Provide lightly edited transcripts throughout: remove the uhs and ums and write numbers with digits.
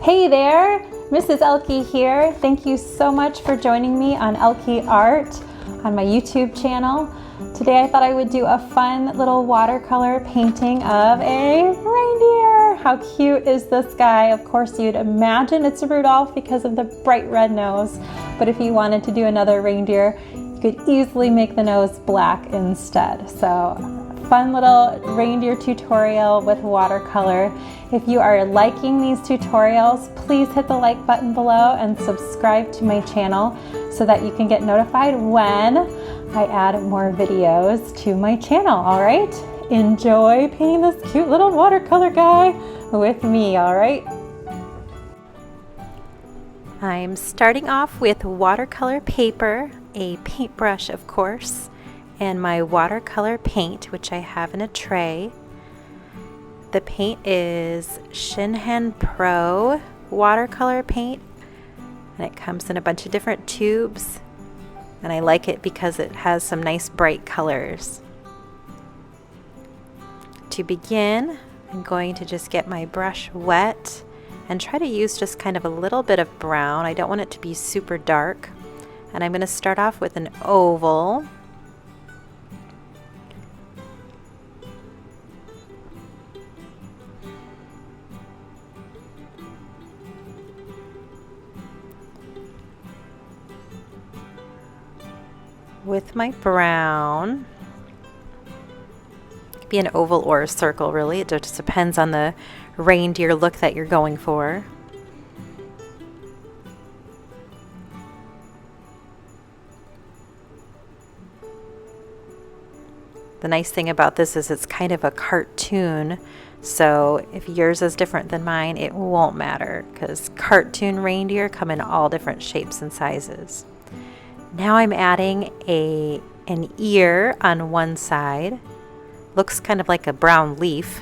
Hey there, Mrs. Ehlke here. Thank you so much for joining me on Ehlke Art on my YouTube channel. Today I thought I would do a fun little watercolor painting of a reindeer. How cute is this guy? Of course you'd imagine it's Rudolph because of the bright red nose, but if you wanted to do another reindeer, you could easily make the nose black instead. So fun little reindeer tutorial with watercolor. If you are liking these tutorials, please hit the like button below and subscribe to my channel so that you can get notified when I add more videos to my channel, all right? Enjoy painting this cute little watercolor guy with me, all right? I'm starting off with watercolor paper, a paintbrush of course, and my watercolor paint, which I have in a tray. The paint is Shinhan Pro watercolor paint, and it comes in a bunch of different tubes, and I like it because it has some nice bright colors. To begin, I'm going to just get my brush wet and try to use just kind of a little bit of brown. I don't want it to be super dark, and I'm going to start off with an oval. With my brown, it could be an oval or a circle really, it just depends on the reindeer look that you're going for. The nice thing about this is it's kind of a cartoon, so if yours is different than mine, it won't matter because cartoon reindeer come in all different shapes and sizes. Now I'm adding an ear on one side. Looks kind of like a brown leaf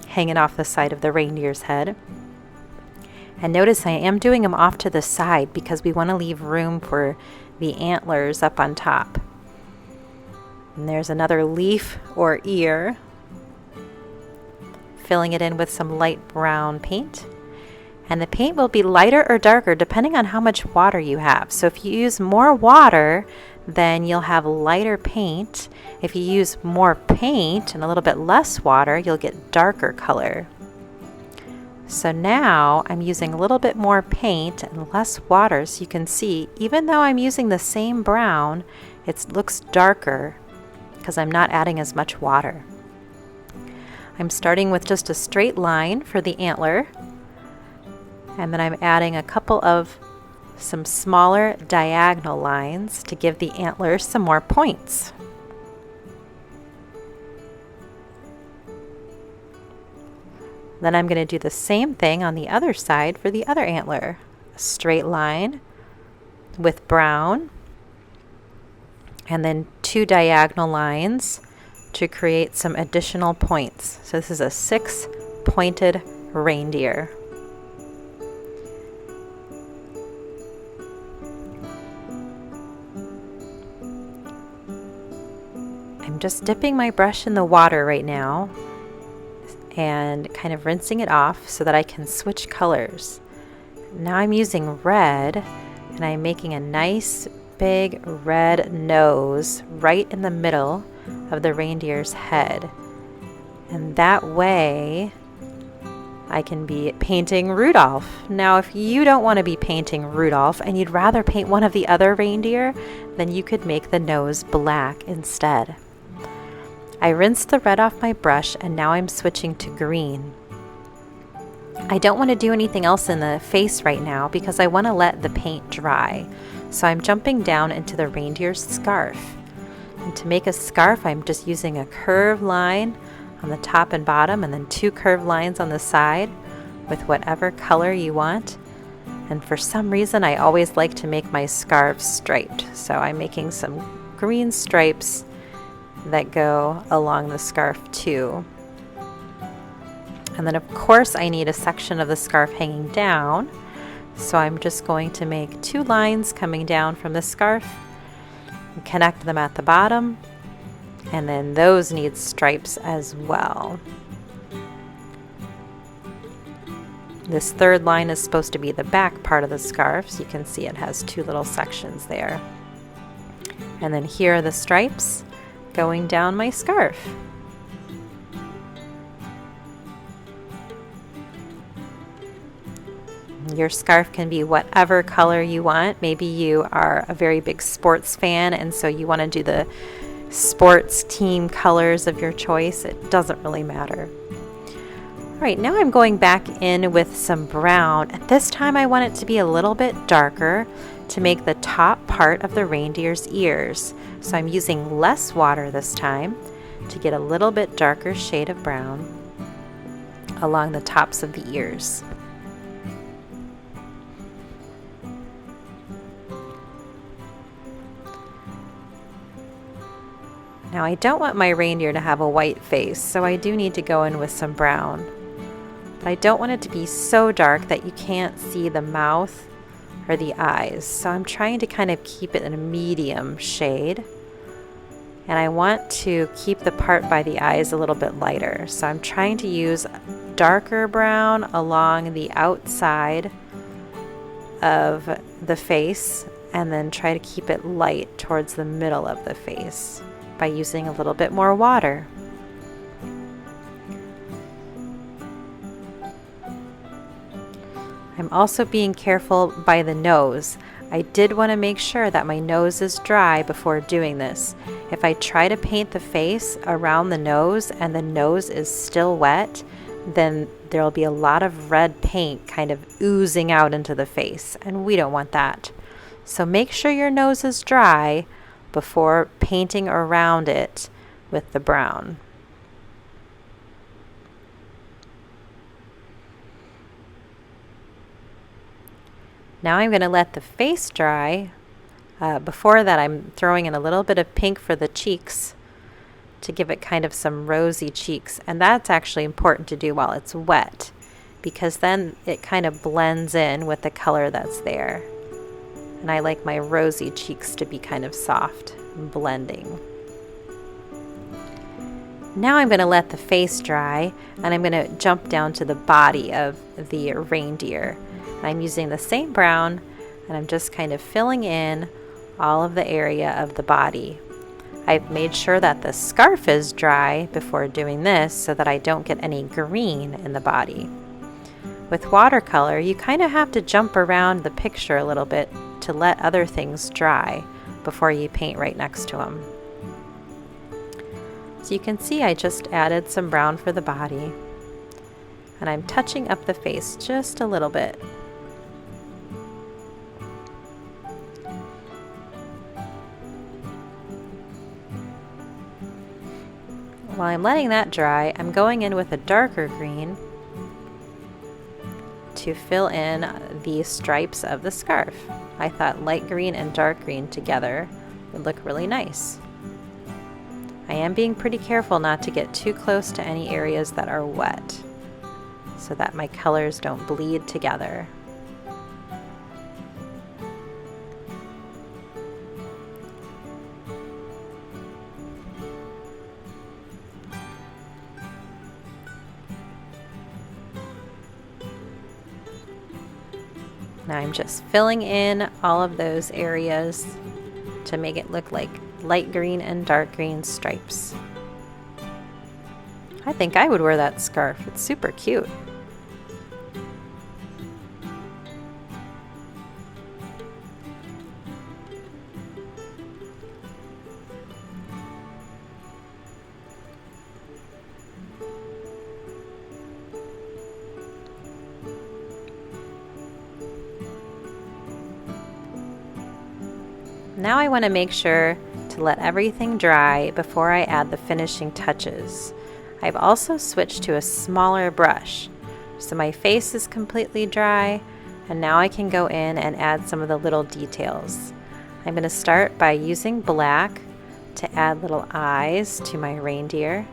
hanging off the side of the reindeer's head. And notice I am doing them off to the side because we want to leave room for the antlers up on top. And there's another leaf or ear. Filling it in with some light brown paint. And the paint will be lighter or darker depending on how much water you have. So if you use more water, then you'll have lighter paint. If you use more paint and a little bit less water, you'll get darker color. So now I'm using a little bit more paint and less water, so you can see even though I'm using the same brown, it looks darker because I'm not adding as much water. I'm starting with just a straight line for the antler. And then I'm adding a couple of some smaller diagonal lines to give the antler some more points. Then I'm going to do the same thing on the other side for the other antler. A straight line with brown and then two diagonal lines to create some additional points. So this is a 6-pointed reindeer. I'm just dipping my brush in the water right now and kind of rinsing it off so that I can switch colors. Now I'm using red and I'm making a nice big red nose right in the middle of the reindeer's head. And that way I can be painting Rudolph. Now if you don't want to be painting Rudolph and you'd rather paint one of the other reindeer, then you could make the nose black instead. I rinsed the red off my brush and now I'm switching to green. I don't want to do anything else in the face right now because I want to let the paint dry. So I'm jumping down into the reindeer's scarf. And to make a scarf, I'm just using a curved line on the top and bottom and then two curved lines on the side with whatever color you want. And for some reason, I always like to make my scarves striped. So I'm making some green stripes that go along the scarf too. And then of course I need a section of the scarf hanging down, so I'm just going to make two lines coming down from the scarf and connect them at the bottom, and then those need stripes as well. This third line is supposed to be the back part of the scarf, so you can see it has two little sections there. And then here are the stripes going down my scarf. Your scarf can be whatever color you want. Maybe you are a very big sports fan and so you want to do the sports team colors of your choice. It doesn't really matter. All right, now I'm going back in with some brown. At this time I want it to be a little bit darker to make the top part of the reindeer's ears. So I'm using less water this time to get a little bit darker shade of brown along the tops of the ears. Now I don't want my reindeer to have a white face, so I do need to go in with some brown. But I don't want it to be so dark that you can't see the mouth or the eyes. So I'm trying to kind of keep it in a medium shade. And I want to keep the part by the eyes a little bit lighter. So I'm trying to use darker brown along the outside of the face and then try to keep it light towards the middle of the face by using a little bit more water. I'm also being careful by the nose. I did want to make sure that my nose is dry before doing this. If I try to paint the face around the nose and the nose is still wet, then there'll be a lot of red paint kind of oozing out into the face, and we don't want that. So make sure your nose is dry before painting around it with the brown. Now I'm going to let the face dry. Before that, I'm throwing in a little bit of pink for the cheeks to give it kind of some rosy cheeks, and that's actually important to do while it's wet because then it kind of blends in with the color that's there. And I like my rosy cheeks to be kind of soft and blending. Now I'm going to let the face dry and I'm going to jump down to the body of the reindeer. I'm using the same brown and I'm just kind of filling in all of the area of the body. I've made sure that the scarf is dry before doing this so that I don't get any green in the body. With watercolor, you kind of have to jump around the picture a little bit to let other things dry before you paint right next to them. So you can see I just added some brown for the body and I'm touching up the face just a little bit. While I'm letting that dry, I'm going in with a darker green to fill in the stripes of the scarf. I thought light green and dark green together would look really nice. I am being pretty careful not to get too close to any areas that are wet so that my colors don't bleed together. Now I'm just filling in all of those areas to make it look like light green and dark green stripes. I think I would wear that scarf. It's super cute. Now I want to make sure to let everything dry before I add the finishing touches. I've also switched to a smaller brush. So my face is completely dry and now I can go in and add some of the little details. I'm going to start by using black to add little eyes to my reindeer.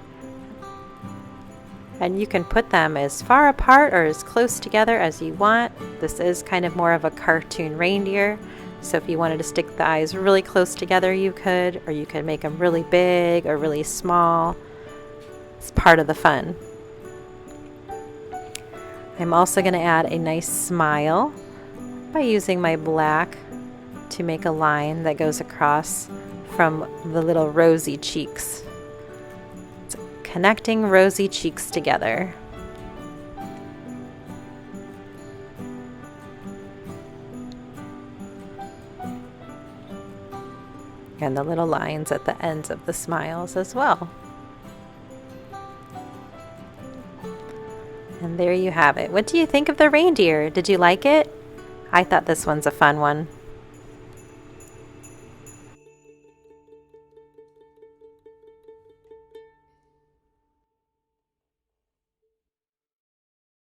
And you can put them as far apart or as close together as you want. This is kind of more of a cartoon reindeer. So if you wanted to stick the eyes really close together, you could, or you could make them really big or really small. It's part of the fun. I'm also going to add a nice smile by using my black to make a line that goes across from the little rosy cheeks. It's connecting rosy cheeks together. And the little lines at the ends of the smiles as well. And there you have it. What do you think of the reindeer? Did you like it? I thought this one's a fun one.